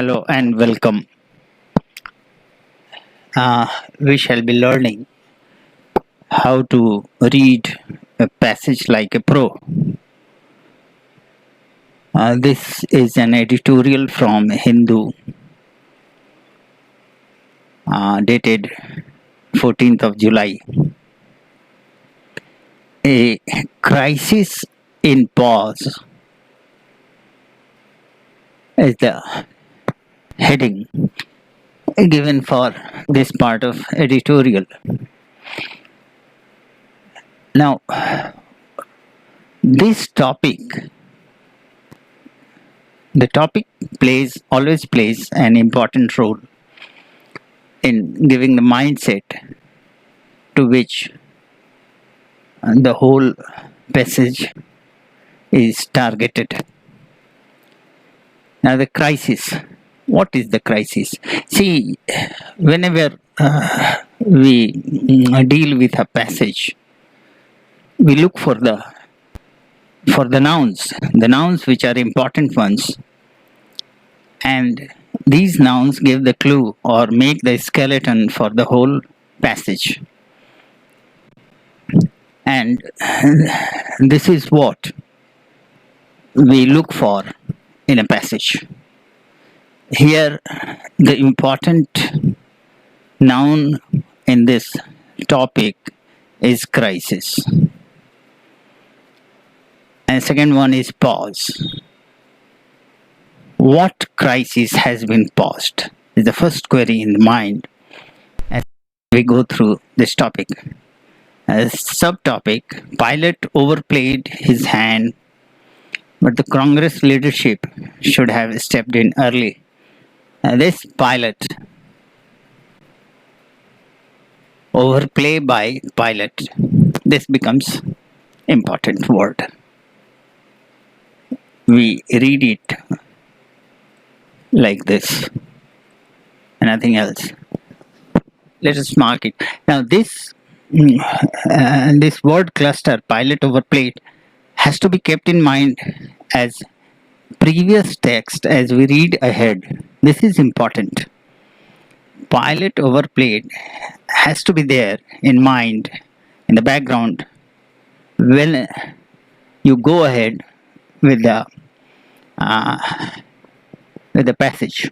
Hello and welcome. We shall be learning how to read a passage like a pro. This is an editorial from Hindu dated 14th of July. A crisis in pause is the heading given for this part of editorial. Now, this topic, the topic always plays an important role in giving the mindset to which the whole passage is targeted. Now, the crisis. What is the crisis? See, whenever we deal with a passage, we look for the nouns which are important ones, and these nouns give the clue or make the skeleton for the whole passage. And this is what we look for in a passage. Here, the important noun in this topic is crisis. And second one is pause. What crisis has been paused is the first query in the mind as we go through this topic. As subtopic, pilot overplayed his hand, but the Congress leadership should have stepped in early. This pilot, overplay by pilot, this becomes important word. We read it like this, nothing else. Let us mark it. Now this word cluster, pilot overplayed, has to be kept in mind as previous text as we read ahead. This is important. Pilot overplayed has to be there in mind, in the background, when you go ahead with the passage.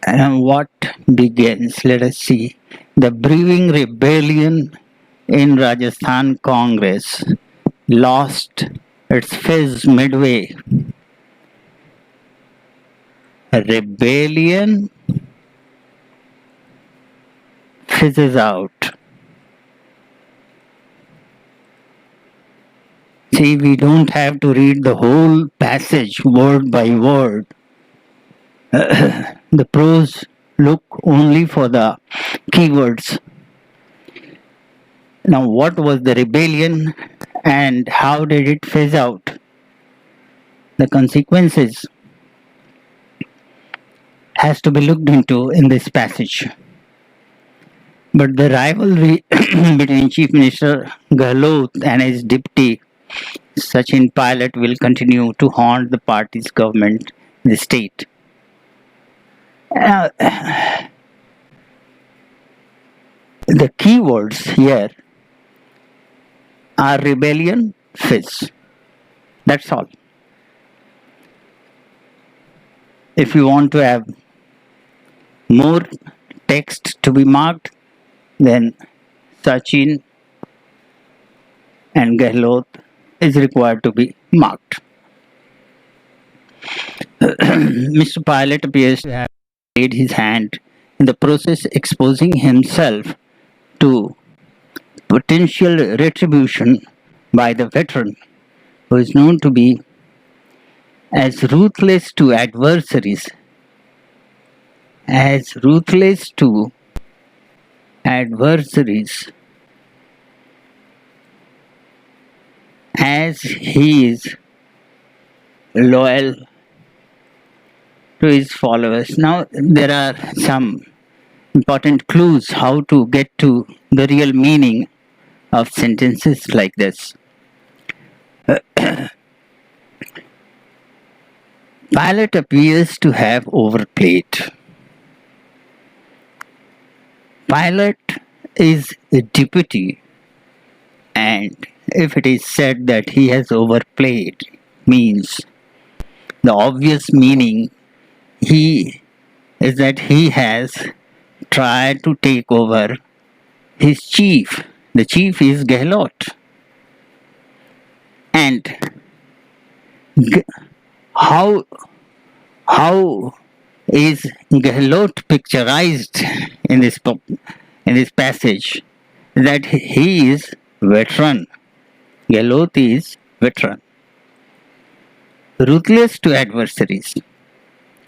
And what begins? Let us see. The brewing rebellion in Rajasthan Congress lost its fizz midway. A rebellion fizzes out. See, we don't have to read the whole passage word by word. The pros look only for the keywords. Now, what was the rebellion and how did it phase out? The consequences has to be looked into in this passage. But the rivalry between Chief Minister Gehlot and his deputy Sachin Pilot will continue to haunt the party's government in the state. The keywords here are rebellion, fizz. That's all. If you want to have more text to be marked, then Sachin and Gehlot is required to be marked. Mr. Pilot appears to have laid his hand in the process, exposing himself to potential retribution by the veteran, who is known to be as ruthless to adversaries as he is loyal to his followers. Now, there are some important clues how to get to the real meaning of sentences like this. Pilot appears to have overplayed. Pilot is a deputy, and if it is said that he has overplayed, means the obvious meaning he is that he has tried to take over his chief. The chief is Gehlot. And G- how how is Gehlot picturized in this passage? That he is veteran. Gehlot is veteran. Ruthless to adversaries.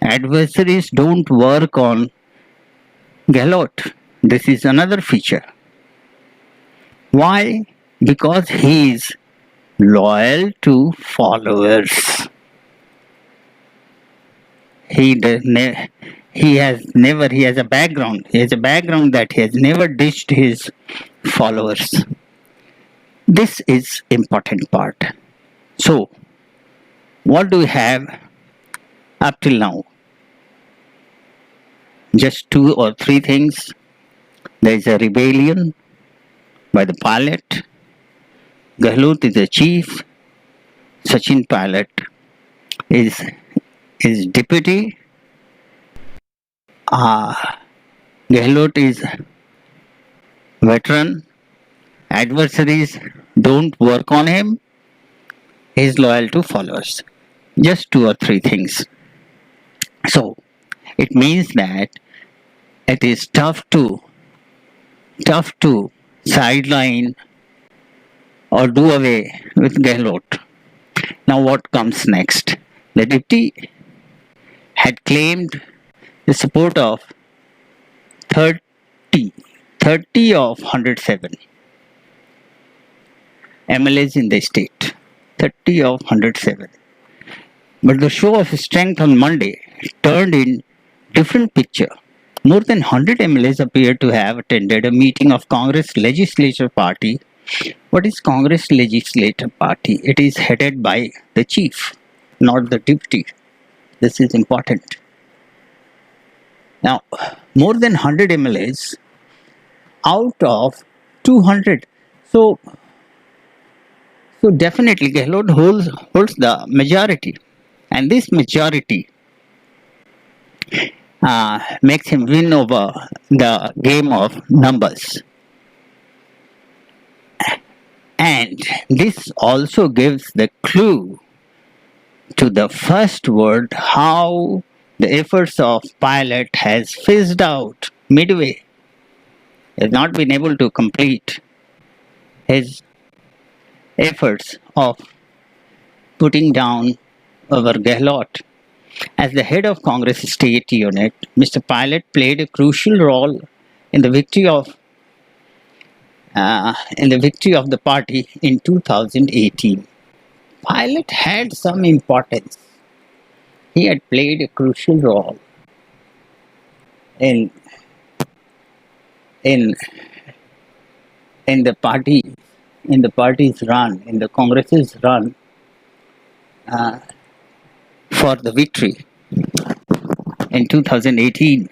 Adversaries don't work on Gehlot. This is another feature. Why? Because he is loyal to followers. He has a background. He has a background that he has never ditched his followers. This is important part. So, what do we have up till now? Just 2 or 3 things. There is a rebellion by the pilot. Gehlot is the chief. Sachin Pilot is deputy. Gehlot is veteran. Adversaries don't work on him. He is loyal to followers. Just 2 or 3 things. So it means that it is tough to sideline or do away with Gehlot. Now what comes next? The deputy had claimed the support of 30 of 107 MLAs in the state. 30 of 107. But the show of strength on Monday turned in different picture. More than 100 MLAs appeared to have attended a meeting of Congress Legislature Party. What is Congress Legislature Party? It is headed by the chief, not the deputy. This is important. Now, more than 100 MLAs out of 200. So definitely Gehlot holds the majority. And this majority makes him win over the game of numbers. And this also gives the clue to the first word how the efforts of Pilot has fizzed out midway. He has not been able to complete his efforts of putting down over Gehlot. As the head of Congress state unit, Mr. Pilot played a crucial role in the victory of the party in 2018. Pilot had some importance. He had played a crucial role in the party's run, in the Congress's run for the victory in 2018.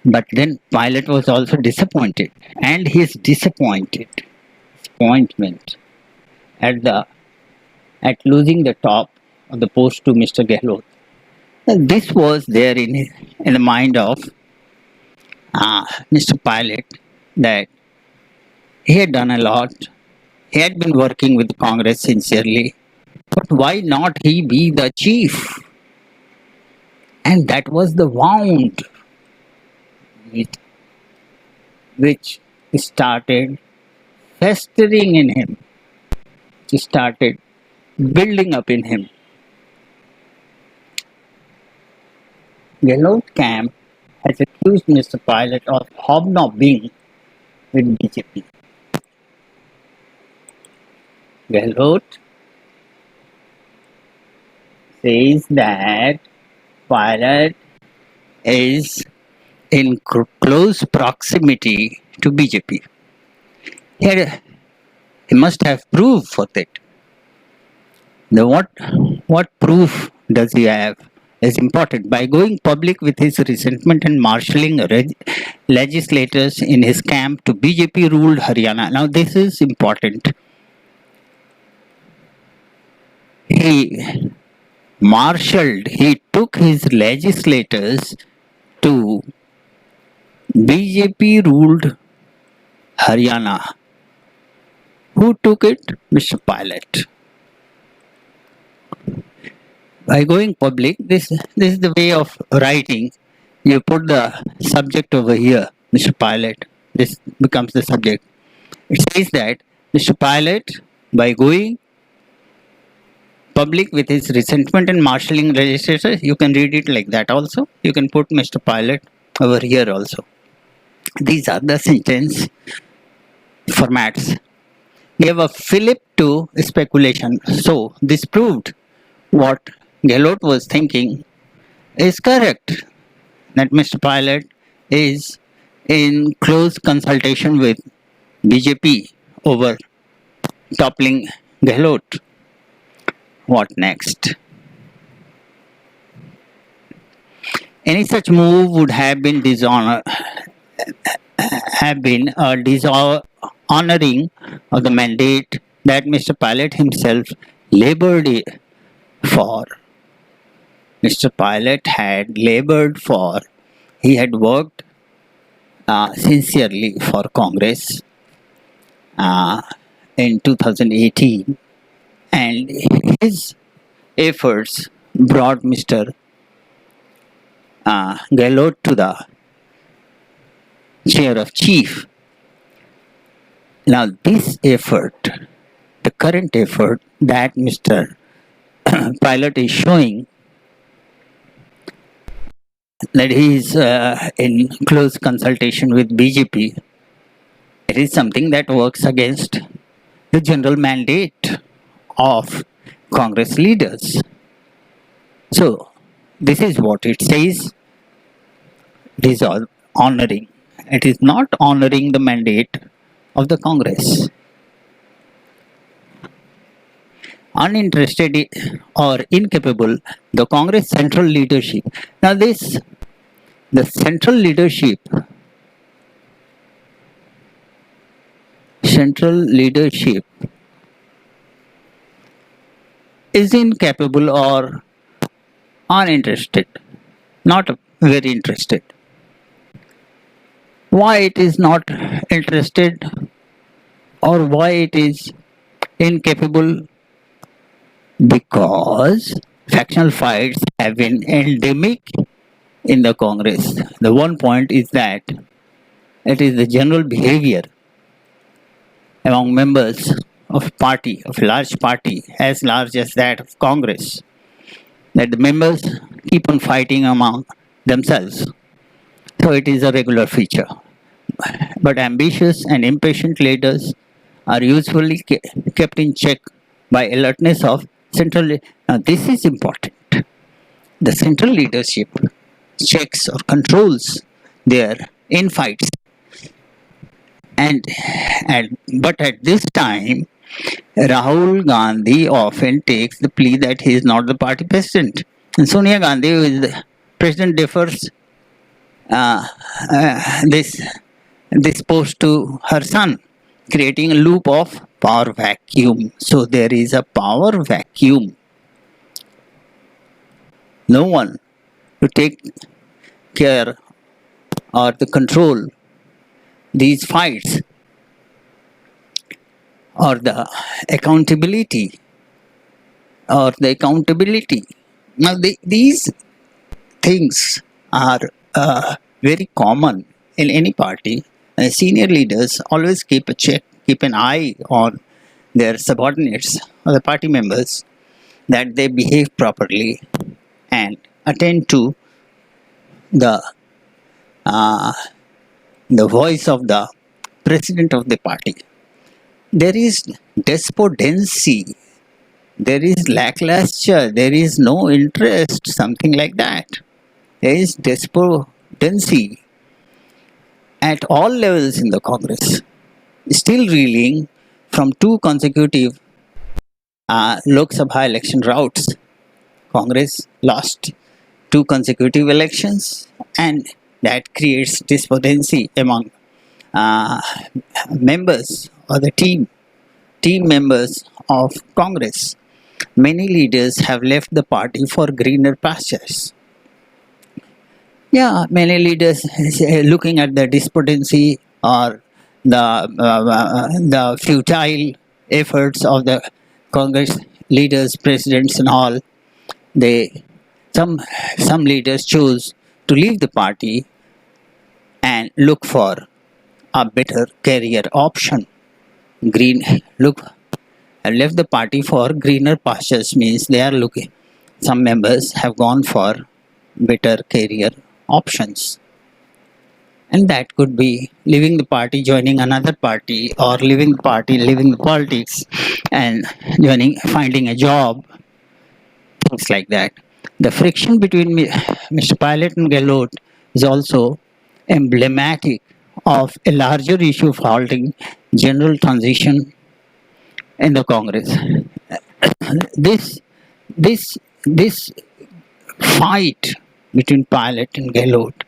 But then Pilot was also disappointed, and his disappointment at losing the top of the post to Mr. Gehlot. This was there in the mind of Mr. Pilot, that he had done a lot. He had been working with Congress sincerely, but why not he be the chief? And that was the wound which started festering in him, which started building up in him. Gehlot camp has accused Mr. Pilot of hobnobbing with BJP. Gehlot says that Pilot is in close proximity to BJP. He must have proof for that. The what proof does he have is important. By going public with his resentment and marshalling legislators in his camp to BJP ruled Haryana. Now this is important. He marshaled, he took his legislators to BJP ruled Haryana. Who took it? Mr. Pilot. By going public, this is the way of writing. You put the subject over here, Mr. Pilot. This becomes the subject. It says that Mr. Pilot, by going public with his resentment and marshalling legislators, you can read it like that also. You can put Mr. Pilot over here also. These are the sentence formats. We have a flip to speculation. So this proved what Gehlot was thinking is correct, that Mr. Pilot is in close consultation with BJP over toppling Gehlot. What next? Any such move would have been dishonoring of the mandate that Mr. Pilot himself labored for. Mr. Pilot had labored for. He had worked sincerely for Congress in 2018, and his efforts brought Mr. Gehlot to the chair of chief. Now this effort, the current effort that Mr. Pilot is showing, that he is in close consultation with BJP, it is something that works against the general mandate of Congress leaders. So this is what it says. It is all honoring. It is not honoring the mandate of the Congress. Uninterested or incapable, the Congress central leadership. Now the central leadership is incapable or uninterested, not very interested. Why it is not interested or why it is incapable? Because factional fights have been endemic in the Congress. The one point is that it is the general behavior among members of large party as large as that of Congress, that the members keep on fighting among themselves. So it is a regular feature. But ambitious and impatient leaders are usually kept in check by alertness of central. Now this is important. The central leadership checks or controls their infights. But at this time, Rahul Gandhi often takes the plea that he is not the party president. And Sonia Gandhi, who is the president, defers this post to her son, creating a loop of power vacuum. So there is a power vacuum. No one to take care or to control these fights or the accountability. Now these things are very common in any party. Senior leaders always keep an eye on their subordinates or the party members, that they behave properly and attend to the voice of the president of the party. There is despondency, there is lackluster, there is no interest, something like that. There is despondency at all levels in the Congress, still reeling from two consecutive Lok Sabha election routes, Congress lost two consecutive elections, and that creates despondency among uh, members or the team members of Congress. Many leaders have left the party for greener pastures. Yeah, many leaders looking at the despondency or the futile efforts of the Congress leaders, presidents, and all. They some some leaders choose to leave the party and look for a better career option. Green look left the party for greener pastures means they are looking. Some members have gone for better career options, and that could be leaving the party, joining another party, or leaving the party, leaving the politics, and finding a job, things like that. The friction between Mr. Pilot and Gehlot is also emblematic of a larger issue of halting general transition in the Congress. This this this fight between Pilot and Gehlot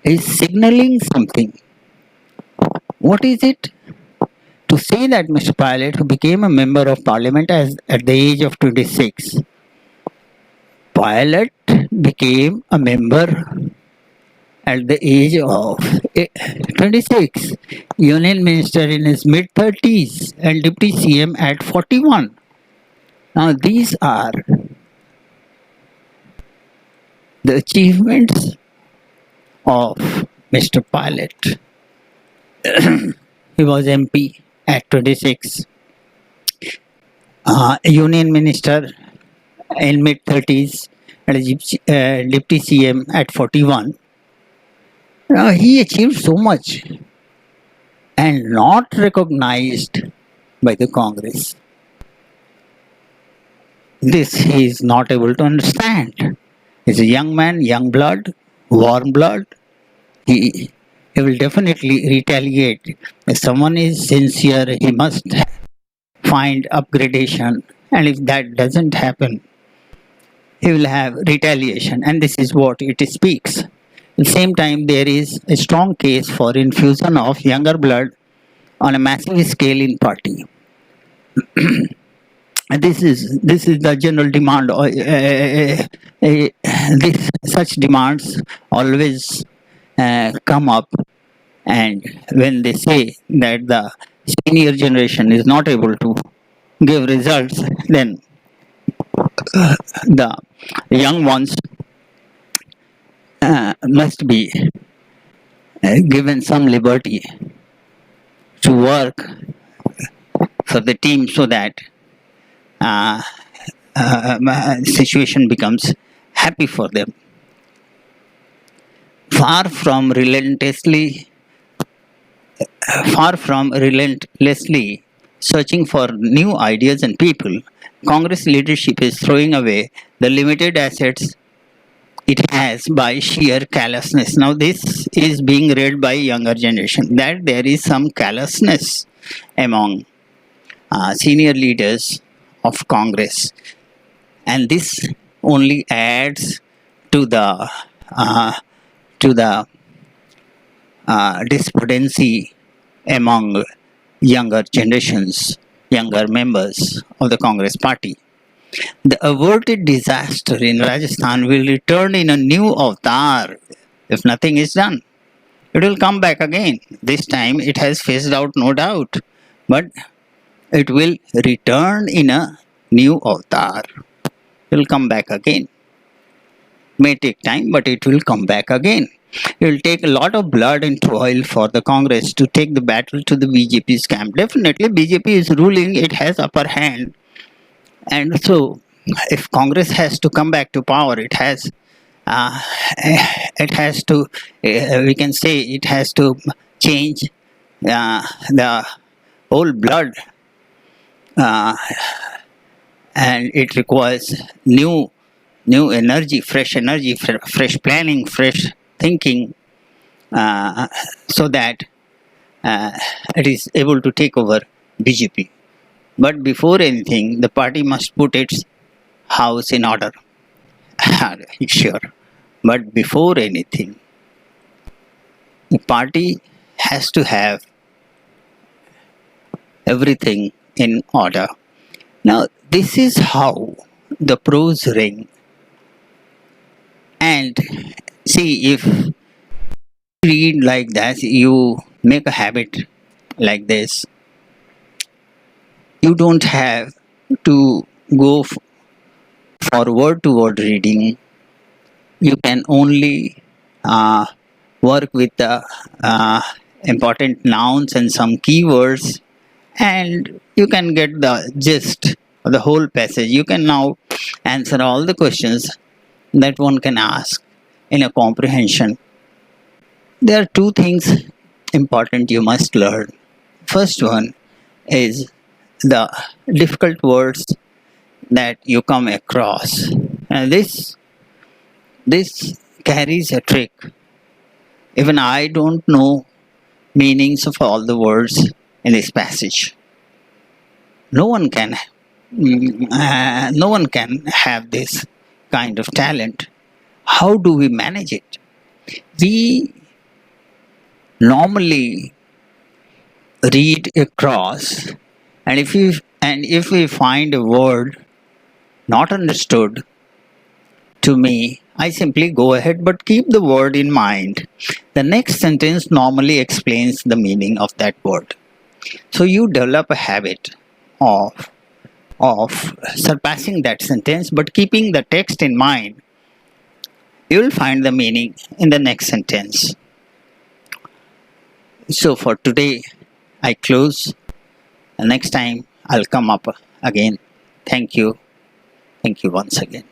is signaling something. What is it? To say that Mr. Pilot, who became a member of parliament at the age of 26, Pilot became a member at the age of 26, Union Minister in his mid 30s, and Deputy CM at 41. Now, these are the achievements of Mr. Pilot. He was MP at 26, Union Minister in mid 30s, and Deputy CM at 41. He achieved so much and not recognized by the Congress. This he is not able to understand. He's a young man, young blood, warm blood. He will definitely retaliate. If someone is sincere, he must find upgradation, and if that doesn't happen, he will have retaliation, and this is what it speaks. At the same time, there is a strong case for infusion of younger blood on a massive scale in party. And this is the general demand. Such demands always come up, and when they say that the senior generation is not able to give results, then the young ones must be given some liberty to work for the team so that situation becomes happy for them. Far from relentlessly searching for new ideas and people, Congress leadership is throwing away the limited assets it has by sheer callousness. Now, this is being read by younger generation, that there is some callousness among senior leaders of Congress, and this only adds to the despondency among younger generations, younger members of the Congress party. The averted disaster in Rajasthan will return in a new avatar if nothing is done. It will come back again. This time it has phased out, no doubt, but it will return in a new avatar. It will come back again. May take time, but it will come back again. It will take a lot of blood and toil for the Congress to take the battle to the BJP's camp. Definitely, BJP is ruling, it has upper hand. And so, if Congress has to come back to power, it has to, we can say, it has to change the whole blood, and it requires new energy, fresh planning, fresh thinking, so that it is able to take over BJP. But before anything, the party must put its house in order. Sure. But before anything, the party has to have everything in order. Now, this is how the pros ring. And see, if you read like that, you make a habit like this, you don't have to go for word to word reading. You can only uh, work with the important nouns and some keywords, and you can get the gist of the whole passage. You can now answer all the questions that one can ask in a comprehension. There are two things important you must learn. First one is the difficult words that you come across. And this carries a trick. Even I don't know meanings of all the words in this passage. No one can no one can have this kind of talent. How do we manage it? We normally read across, and if we find a word not understood, to me, I simply go ahead but keep the word in mind. The next sentence normally explains the meaning of that word. So you develop a habit of surpassing that sentence but keeping the text in mind. You will find the meaning in the next sentence. So for today, I close. Next time, I'll come up again. Thank you. Thank you once again.